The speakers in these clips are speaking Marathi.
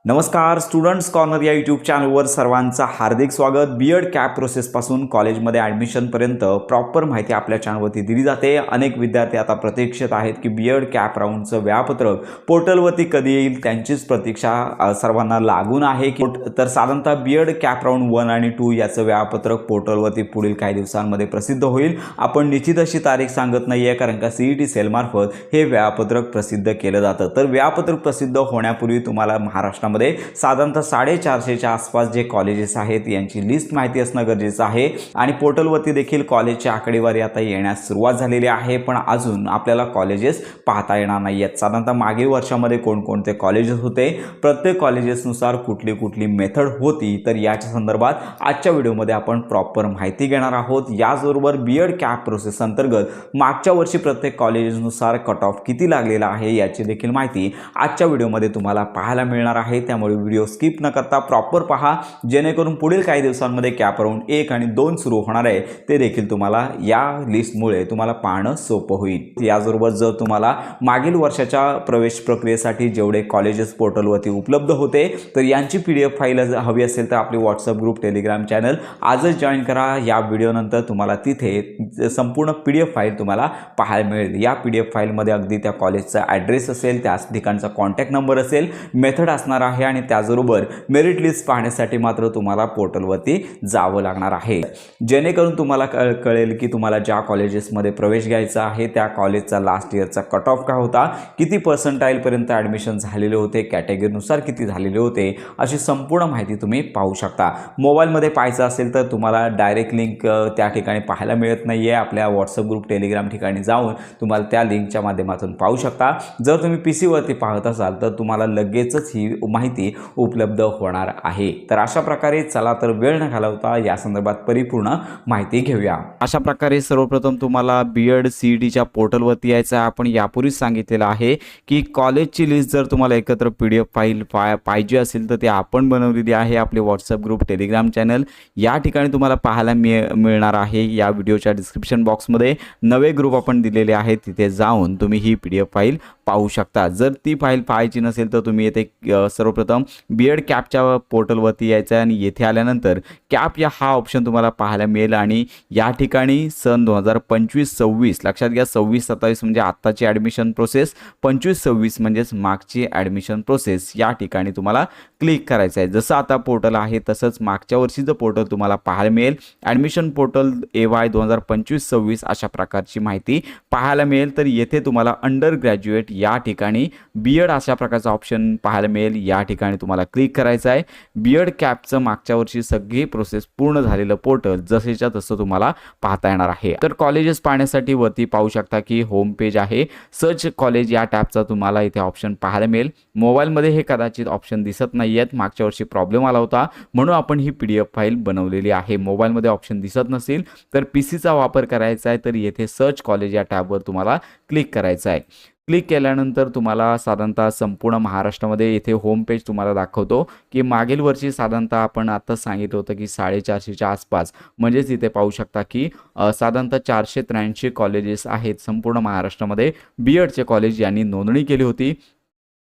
नमस्कार स्टुडंट्स कॉर्नर या यूट्यूब चॅनलवर सर्वांचं हार्दिक स्वागत। बीएड कॅप प्रोसेसपासून कॉलेजमध्ये ॲडमिशनपर्यंत प्रॉपर माहिती आपल्या चॅनलवरती दिली जाते। अनेक विद्यार्थी आता प्रतीक्षेत आहेत की बीएड कॅप राऊंडचं वेळापत्रक पोर्टलवरती कधी येईल, त्यांचीच प्रतीक्षा सर्वांना लागून आहे की तर साधारणतः बीएड कॅप राऊंड 1 आणि 2 याचं वेळापत्रक पोर्टलवरती पुढील काही दिवसांमध्ये प्रसिद्ध होईल। आपण निश्चित अशी तारीख सांगत नाही आहे कारण का सीईटी सेलमार्फत हे वेळापत्रक प्रसिद्ध केलं जातं। तर वेळापत्रक प्रसिद्ध होण्यापूर्वी तुम्हाला महाराष्ट्रामध्ये साधारणतः 450च्या आसपास जे कॉलेजेस आहेत यांची लिस्ट माहिती असणं गरजेचं आहे आणि पोर्टलवरती देखील कॉलेजची आकडेवारी आता येण्यास सुरुवात झालेली आहे, पण अजून आपल्याला कॉलेजेस पाहता येणार नाही आहेत। साधारणतः मागील वर्षामध्ये कोणकोणते कॉलेजेस होते, प्रत्येक कॉलेजेसनुसार कुठली कुठली मेथड होती, तर याच्या संदर्भात आजच्या व्हिडिओमध्ये आपण प्रॉपर माहिती घेणार आहोत। याचबरोबर बीएड कॅप प्रोसेस अंतर्गत मागच्या वर्षी प्रत्येक कॉलेजेसनुसार कट ऑफ किती लागलेला आहे याची देखील माहिती आजच्या व्हिडिओमध्ये तुम्हाला पाहायला मिळणार आहे। त्यामुळे व्हिडिओ स्किप न करता प्रॉपर पहा, जेणेकरून पुढील काही दिवसांमध्ये कॅप राऊंड 1 आणि 2 सुरू होणार आहे ते देखील तुम्हाला या लिस्टमुळे तुम्हाला पाहणं सोपं होईल। याचबरोबर जर तुम्हाला मागील वर्षाच्या प्रवेश प्रक्रियेसाठी जेवढे कॉलेजेस पोर्टलवरती उपलब्ध होते तर यांची PDF फाईल हवी असेल तर आपली व्हॉट्सअप ग्रुप, टेलिग्राम चॅनल आजच जॉईन करा। या व्हिडिओनंतर तुम्हाला तिथे संपूर्ण PDF फाईल तुम्हाला पाहायला मिळेल। या PDF फाईलमध्ये अगदी त्या कॉलेजचा ॲड्रेस असेल, त्याच ठिकाणचा कॉन्टॅक्ट नंबर असेल, मेथड असणार आहे आणि त्याचबरोबर मेरिट लिस्ट पाहण्यासाठी मात्र तुम्हाला पोर्टलवरती जावं लागणार आहे, जेणेकरून तुम्हाला कळेल की तुम्हाला ज्या कॉलेजेसमध्ये प्रवेश घ्यायचा आहे त्या कॉलेजचा लास्ट इयरचा कट ऑफ काय होता, किती पर्सेंटाईलपर्यंत ॲडमिशन झालेले होते, कॅटेगरीनुसार किती झालेले होते, अशी संपूर्ण माहिती तुम्ही पाहू शकता। मोबाईलमध्ये पाहायचं असेल तर तुम्हाला डायरेक्ट लिंक त्या ठिकाणी पाहायला मिळत नाही आहे। आपल्या व्हॉट्सअप ग्रुप, टेलिग्राम ठिकाणी जाऊन तुम्हाला त्या लिंकच्या माध्यमातून पाहू शकता। जर तुम्ही PCवरती पाहत असाल तर तुम्हाला लगेचच ही माहिती उपलब्ध होणार आहे। तर अशा प्रकारे चला तर वेळ न घालवता या संदर्भात परिपूर्ण माहिती घेऊया। अशा प्रकारे सर्वप्रथम तुम्हाला बीएड सीईटीच्या पोर्टलवरती यायचं आहे। आपण यापूर्वीच सांगितलेलं आहे की कॉलेजची लिस्ट जर तुम्हाला एकत्र PDF फाईल पाहिजे असेल तर ती आपण बनवलेली आहे। आपले व्हॉट्सअप ग्रुप, टेलिग्राम चॅनल या ठिकाणी तुम्हाला पाहायला मिळणार आहे। या व्हिडिओच्या डिस्क्रिप्शन बॉक्समध्ये नवे ग्रुप आपण दिलेले आहेत, तिथे जाऊन तुम्ही ही PDF फाईल पाहू शकता। जर ती फाईल पाहायची नसेल तर तुम्ही येथे सर्वप्रथम बीएड कॅपच्या पोर्टलवरती यायचं आहे आणि येथे आल्यानंतर कॅप या हा ऑप्शन तुम्हाला पाहायला मिळेल आणि या ठिकाणी सन 2025-26 लक्षात घ्या, 26-27 म्हणजे आत्ताची ॲडमिशन प्रोसेस, 25-26 म्हणजेच मागची ॲडमिशन प्रोसेस, या ठिकाणी तुम्हाला क्लिक करायचं आहे। जसं आता पोर्टल आहे तसंच मागच्या वर्षीचं पोर्टल तुम्हाला पाहायला मिळेल। ॲडमिशन पोर्टल AY 2025-26 अशा प्रकारची माहिती पाहायला मिळेल। तर येथे तुम्हाला अंडर ग्रॅज्युएट या ठिकाणी बीएड अशा प्रकारचा ऑप्शन पाहायला मिळेल। या ठिकाणी तुम्हाला क्लिक करायचं आहे। बीएड कॅपचं मागच्या वर्षी सगळी प्रोसेस पूर्ण झालेलं पोर्टल जसेच्या तसं तुम्हाला पाहता येणार आहे। तर कॉलेजेस पाहण्यासाठी वरती पाहू शकता की होम पेज आहे, सर्च कॉलेज या टॅबचा तुम्हाला इथे ऑप्शन पाहायला मिळेल। मोबाईलमध्ये हे कदाचित ऑप्शन दिसत नाही आहेत, मागच्या वर्षी प्रॉब्लेम आला होता म्हणून आपण ही PDF फाईल बनवलेली आहे। मोबाईलमध्ये ऑप्शन दिसत नसेल तर PCचा वापर करायचा आहे तर येथे सर्च कॉलेज या टॅबवर तुम्हाला क्लिक करायचं आहे। क्लिक केल्यानंतर तुम्हाला साधारणतः संपूर्ण महाराष्ट्रामध्ये येथे होम पेज तुम्हाला दाखवतो की मागील वर्षी साधारणतः आपण आता सांगितलं होतं की 450च्या आसपास, म्हणजेच इथे पाहू शकता की साधारणतः 483 कॉलेजेस आहेत संपूर्ण महाराष्ट्रामध्ये बीएडचे कॉलेज यांनी नोंदणी केली होती।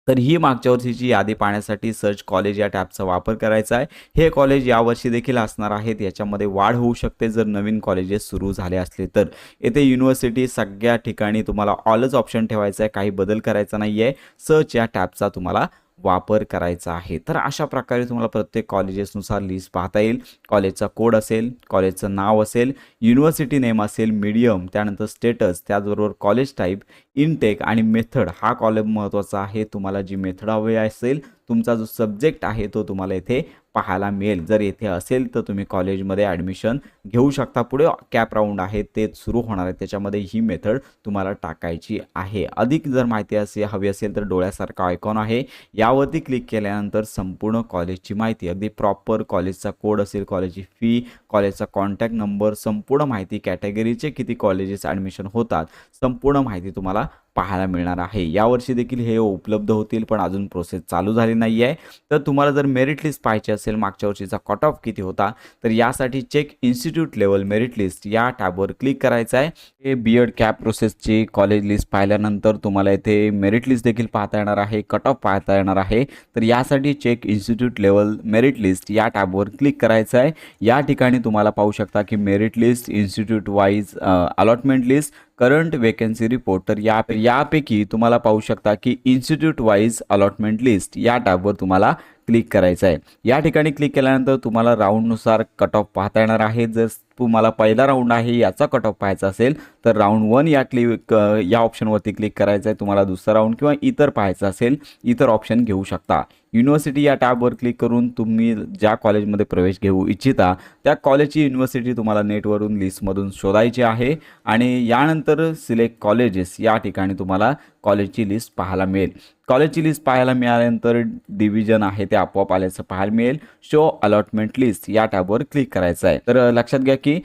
तर ही मागच्या वर्षीची यादी पाहण्यासाठी सर्च कॉलेज या टॅबचा वापर करायचा आहे। हे कॉलेज यावर्षी देखील असणार आहेत, याच्यामध्ये वाढ होऊ शकते जर नवीन कॉलेजेस सुरू झाले असले तर। येथे युनिव्हर्सिटी सगळ्या ठिकाणी तुम्हाला ऑलच ऑप्शन ठेवायचा आहे, काही बदल करायचा नाही आहे। सर्च या टॅबचा तुम्हाला वापर करायचा आहे। तर अशा प्रकारे तुम्हाला प्रत्येक कॉलेजेसनुसार लिस्ट पाहता येईल। कॉलेजचा कोड असेल, कॉलेजचं नाव असेल, युनिव्हर्सिटी नेम असेल, मीडियम, त्यानंतर स्टेटस, त्याचबरोबर कॉलेज टाईप, इनटेक आणि मेथड हा कॉलम महत्त्वाचा आहे। तुम्हाला जी मेथड हवी असेल, तुमचा जो सब्जेक्ट आहे तो तुम्हाला इथे पाहायला मिळेल। जर येथे असेल तर तुम्ही कॉलेजमध्ये ॲडमिशन घेऊ शकता। पुढे कॅप राऊंड आहे ते सुरू होणार आहे, त्याच्यामध्ये ही मेथड तुम्हाला टाकायची आहे। अधिक जर माहिती हवी असेल तर डोळ्यासारखा आयकॉन आहे, यावरती क्लिक केल्यानंतर संपूर्ण कॉलेजची माहिती अगदी प्रॉपर, कॉलेजचा कोड असेल, कॉलेजची फी, कॉलेजचा कॉन्टॅक्ट नंबर, संपूर्ण माहिती, कॅटेगरीचे किती कॉलेजेस ॲडमिशन होतात, संपूर्ण माहिती तुम्हाला पाहायला मिळणार आहे। यावर्षी देखील हे उपलब्ध होतील, पण अजून प्रोसेस चालू झाली नाही आहे। तर तुम्हाला जर मेरिट लिस्ट पाहायची असेल मागच्या वर्षीचा कट ऑफ किती होता, तर यासाठी check institute level merit list या टॅबवर क्लिक करायचं आहे। हे बीएड कॅप प्रोसेसची कॉलेज लिस्ट पाहिल्यानंतर तुम्हाला इथे मेरिट लिस्ट देखील पाहता येणार आहे, कट ऑफ पाहता येणार आहे। तर यासाठी check institute level merit list या टॅबवर क्लिक करायचं आहे। या ठिकाणी तुम्हाला पाहू शकता की merit list, institute wise allotment list, current vacancy report. तर यापैकी तुम्हाला पाहू शकता की इन्स्टिट्यूट वाईज अलॉटमेंट लिस्ट या टॅबवर तुम्हाला क्लिक करायचं आहे। या ठिकाणी क्लिक केल्यानंतर तुम्हाला राऊंडनुसार कट ऑफ पाहता येणार आहे। जर तुम्हाला पहिला राऊंड आहे याचा कट ऑफ पाहायचा असेल तर राऊंड 1 या ऑप्शनवरती क्लिक करायचं आहे। तुम्हाला दुसरा राऊंड किंवा इतर पाहायचं असेल इतर ऑप्शन घेऊ शकता। युनिव्हर्सिटी या टॅबवर क्लिक करून तुम्ही ज्या कॉलेजमध्ये प्रवेश घेऊ इच्छिता त्या कॉलेजची युनिव्हर्सिटी तुम्हाला नेटवरून लिस्टमधून शोधायची आहे आणि यानंतर सिलेक्ट कॉलेजेस या ठिकाणी तुम्हाला कॉलेजची लिस्ट पाहायला मिळेल। कॉलेजची लिस्ट पाहायला मिळाल्यानंतर डिव्हिजन आहे ते आपोआप आल्याचं पाहायला मिळेल। शो अलॉटमेंट लिस्ट या टॅबवर क्लिक करायचं आहे। तर लक्षात घ्या की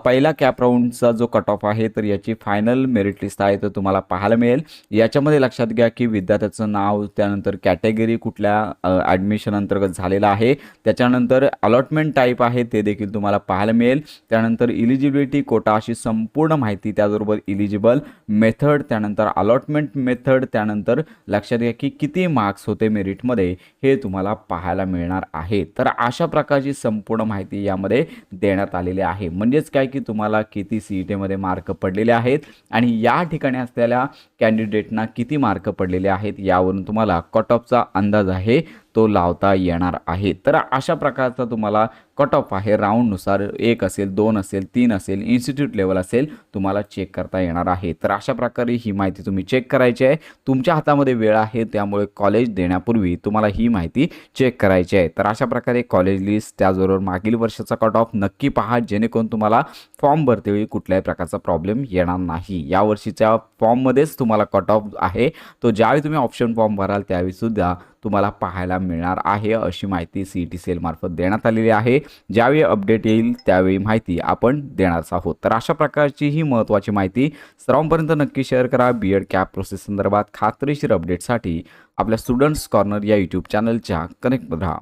पहिला कॅप राऊंडचा जो कट ऑफ आहे तर याची फायनल मेरिट लिस्ट आहे तर तुम्हाला पाहायला मिळेल। याच्यामध्ये लक्षात घ्या की विद्यार्थ्याचं नाव, त्यानंतर कॅटेगरी कुठल्या ॲडमिशन अंतर्गत झालेला आहे, त्याच्यानंतर अलॉटमेंट टाईप आहे ते देखील तुम्हाला पाहायला मिळेल। त्यानंतर इलिजिबिलिटी कोटा अशी संपूर्ण माहिती, त्याचबरोबर इलिजिबल मेथड, त्यानंतर अलॉटमेंट मेथड, त्यानंतर लक्षात घ्या की किती मार्क्स होते मेरिटमध्ये हे तुम्हाला पाहायला मिळणार आहे। तर अशा प्रकारची संपूर्ण माहिती यामध्ये देण्यात आलेली आहे। म्हणजेच काय की तुम्हाला किती CET-मध्ये मार्क पडलेले आहेत आणि या ठिकाणी असलेल्या कॅन्डिडेटना किती मार्क पडलेले आहेत यावरून तुम्हाला कट ऑफचा अंदाज आहे तो लावता येणार आहे। तर अशा प्रकारचा तुम्हाला कट ऑफ आहे राऊंडनुसार 1 असेल, 2 असेल, 3 असेल, इन्स्टिट्यूट लेवल असेल तुम्हाला चेक करता येणार आहे। तर अशा प्रकारे ही माहिती तुम्ही चेक करायची आहे। तुमच्या हातामध्ये वेळ आहे त्यामुळे कॉलेज देण्यापूर्वी तुम्हाला ही माहिती चेक करायची आहे। तर अशा प्रकारे कॉलेज लिस्ट, त्याचबरोबर मागील वर्षाचा कट ऑफ नक्की पहा जेणेकरून तुम्हाला फॉर्म भरतेवेळी कुठल्याही प्रकारचा प्रॉब्लेम येणार नाही। या वर्षीच्या फॉर्ममध्येच तुम्हाला कट ऑफ आहे तो ज्यावेळी तुम्ही ऑप्शन फॉर्म भराल त्यावेळी सुद्धा तुम्हाला पाहायला मिळणार आहे अशी माहिती CET सेल मार्फत देण्यात आलेली आहे। ज्यावेळी अपडेट येईल त्यावेळी माहिती आपण देणारच आहोत। तर अशा प्रकारची ही महत्त्वाची माहिती सर्वांपर्यंत नक्की शेअर करा। बीएड कॅप प्रोसेस संदर्भात खात्रीशीर अपडेटसाठी आपल्या स्टुडंट्स कॉर्नर या यूट्यूब चॅनलच्या कनेक्ट राहा।